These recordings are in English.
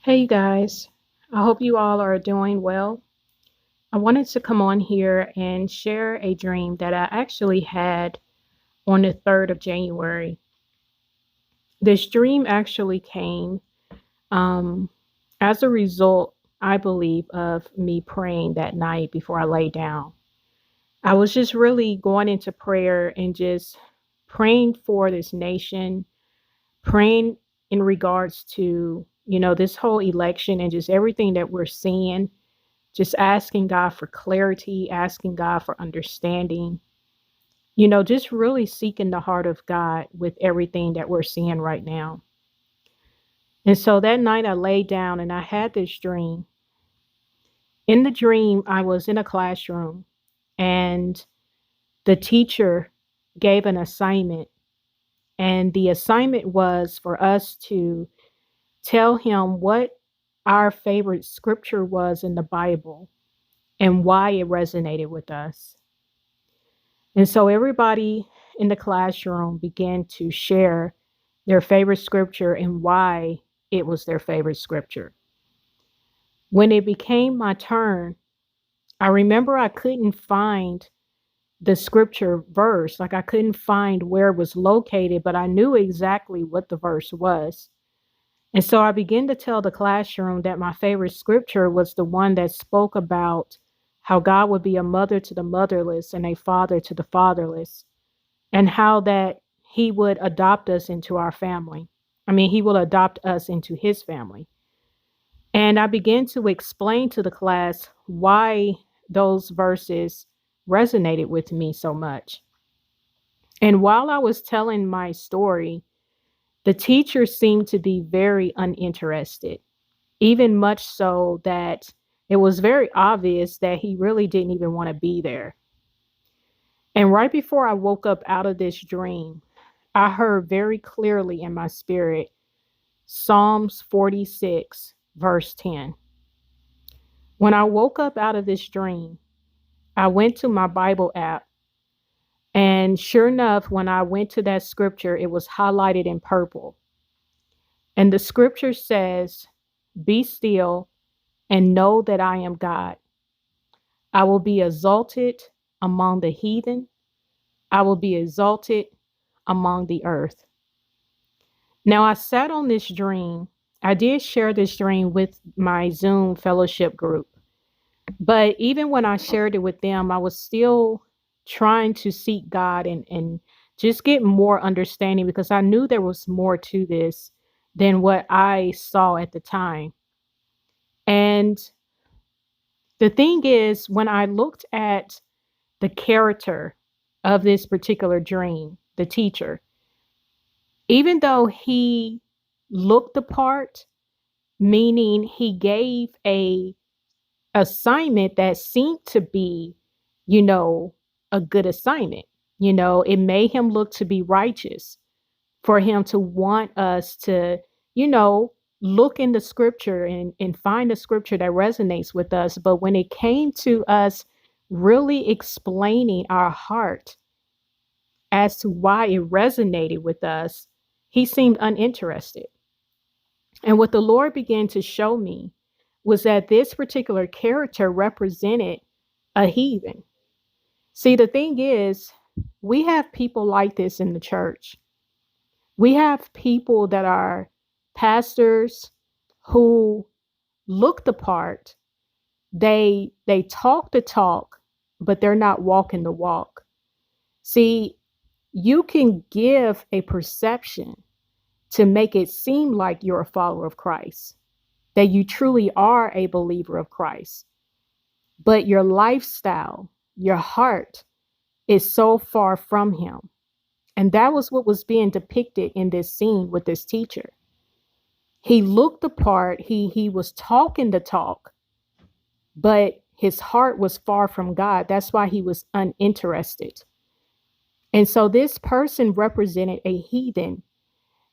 Hey you guys, I hope you all are doing well. I wanted to come on here and share a dream that I actually had on the 3rd of January. This dream actually came um, as a result, I believe, of me praying that night before I lay down. I was just really going into prayer and just praying for this nation, praying in regards to, this whole election and just everything that we're seeing. Just asking God for clarity, asking God for understanding, just really seeking the heart of God with everything that we're seeing right now. And so that night I laid down and I had this dream. In the dream, I was in a classroom and the teacher gave an assignment. And the assignment was for us to tell him what our favorite scripture was in the Bible and why it resonated with us. And so everybody in the classroom began to share their favorite scripture and why it was their favorite scripture. When it became my turn, I remember I couldn't find the scripture verse. Like I couldn't find where it was located, but I knew exactly what the verse was. And so I began to tell the classroom that my favorite scripture was the one that spoke about how God would be a mother to the motherless and a father to the fatherless, and how that he would adopt us into our family. I mean, he will adopt us into his family. And I began to explain to the class why those verses resonated with me so much. And while I was telling my story, the teacher seemed to be very uninterested, even much so that it was very obvious that he really didn't even want to be there. And right before I woke up out of this dream, I heard very clearly in my spirit Psalms 46, verse 10. When I woke up out of this dream, I went to my Bible app, and sure enough, when I went to that scripture, it was highlighted in purple. And the scripture says, "Be still and know that I am God. I will be exalted among the heathen, I will be exalted among the earth." Now, I sat on this dream. I did share this dream with my Zoom fellowship group. But even when I shared it with them, I was still trying to seek God and just get more understanding because I knew there was more to this than what I saw at the time. And the thing is, when I looked at the character of this particular dream, the teacher, even though he looked the part, meaning he gave a assignment that seemed to be, you know, a good assignment. It made him look to be righteous for him to want us to, you know, look in the scripture and find a scripture that resonates with us. But when it came to us really explaining our heart as to why it resonated with us, he seemed uninterested. And what the Lord began to show me was that this particular character represented a heathen. See, the thing is, we have people like this in the church. We have people that are pastors who look the part. They talk the talk, but they're not walking the walk. See, you can give a perception to make it seem like you're a follower of Christ, that you truly are a believer of Christ. But your lifestyle, your heart is so far from him. And that was what was being depicted in this scene with this teacher. He looked the part, he was talking the talk, but his heart was far from God. That's why he was uninterested. And so this person represented a heathen.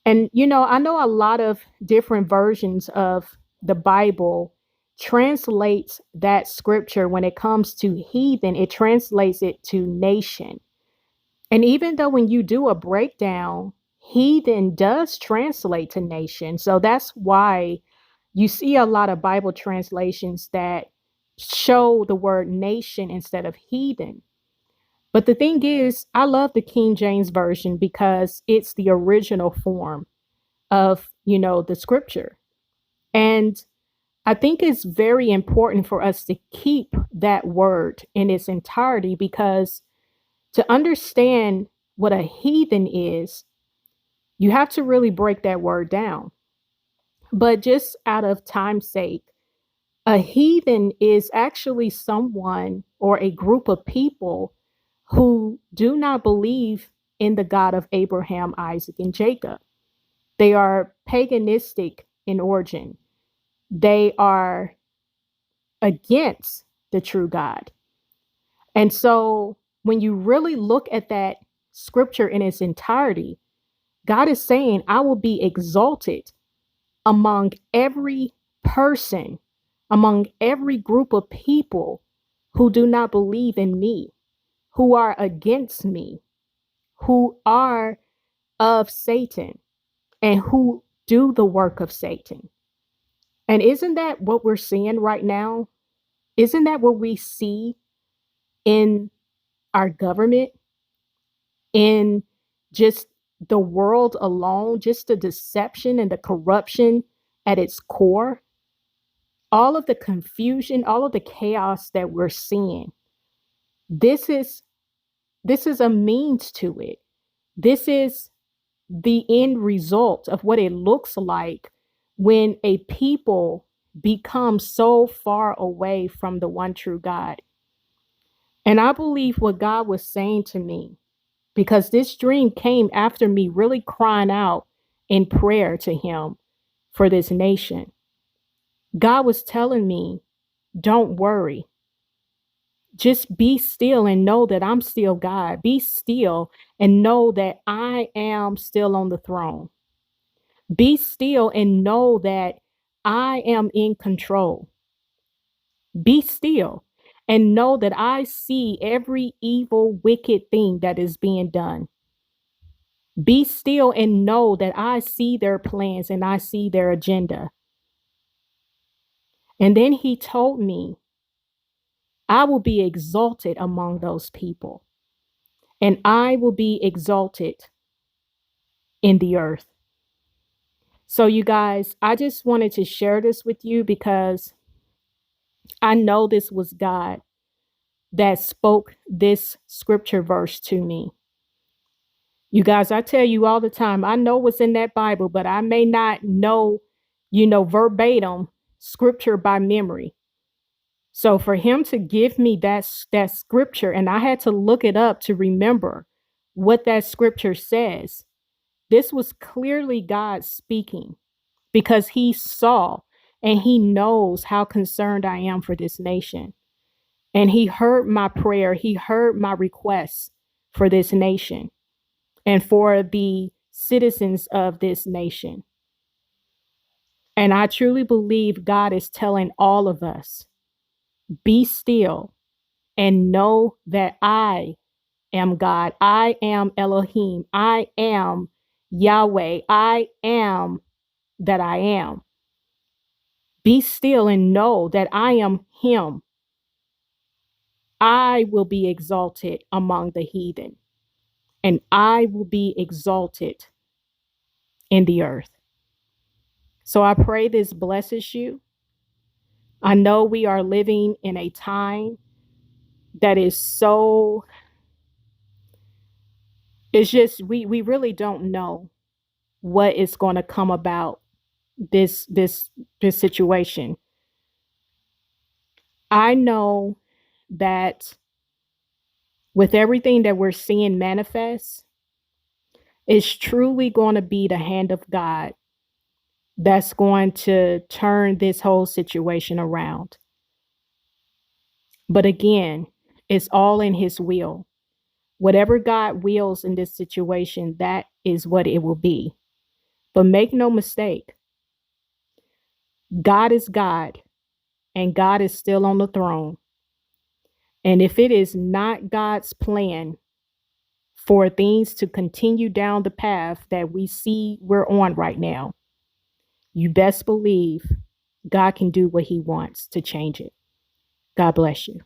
And, I know a lot of different versions of the Bible translates that scripture when it comes to heathen, it translates it to nation. And even though when you do a breakdown, heathen does translate to nation. So that's why, You see a lot of Bible translations that show the word nation instead of heathen. But the thing is, I love the King James Version because it's the original form of, the scripture. And I think it's very important for us to keep that word in its entirety because to understand what a heathen is, you have to really break that word down. But just out of time's sake, a heathen is actually someone or a group of people who do not believe in the God of Abraham, Isaac, and Jacob. They are paganistic in origin. They are against the true God. And so when you really look at that scripture in its entirety, God is saying, I will be exalted among every person, among every group of people who do not believe in me, who are against me, who are of Satan, and who do the work of Satan. And isn't that what we're seeing right now? Isn't that what we see in our government, in just the world alone, just the deception and the corruption at its core? All of the confusion, all of the chaos that we're seeing, this is a means to it. This is the end result of what it looks like when a people become so far away from the one true God. And I believe what God was saying to me, because this dream came after me really crying out in prayer to him for this nation. God was telling me, don't worry. Just be still and know that I'm still God. Be still and know that I am still on the throne. Be still and know that I am in control. Be still and know that I see every evil, wicked thing that is being done. Be still and know that I see their plans and I see their agenda. And then he told me, I will be exalted among those people, and I will be exalted in the earth. So, you guys, I just wanted to share this with you because I know this was God that spoke this scripture verse to me. You guys, I tell you all the time, I know what's in that Bible, but I may not know, verbatim scripture by memory. So for him to give me that scripture, and I had to look it up to remember what that scripture says, this was clearly God speaking because he saw and he knows how concerned I am for this nation. And he heard my prayer. He heard my requests for this nation and for the citizens of this nation. And I truly believe God is telling all of us, be still and know that I am God. I am Elohim. I am Yahweh. I am that I am. Be still and know that I am him. I will be exalted among the heathen, and I will be exalted in the earth. So I pray this blesses you. I know we are living in a time that is so, it's just, we really don't know what is going to come about this situation. I know that with everything that we're seeing manifest, it's truly going to be the hand of God that's going to turn this whole situation around. But again, it's all in his will. Whatever God wills in this situation, that is what it will be. But make no mistake, God is God, and God is still on the throne. And if it is not God's plan for things to continue down the path that we see we're on right now, you best believe God can do what He wants to change it. God bless you.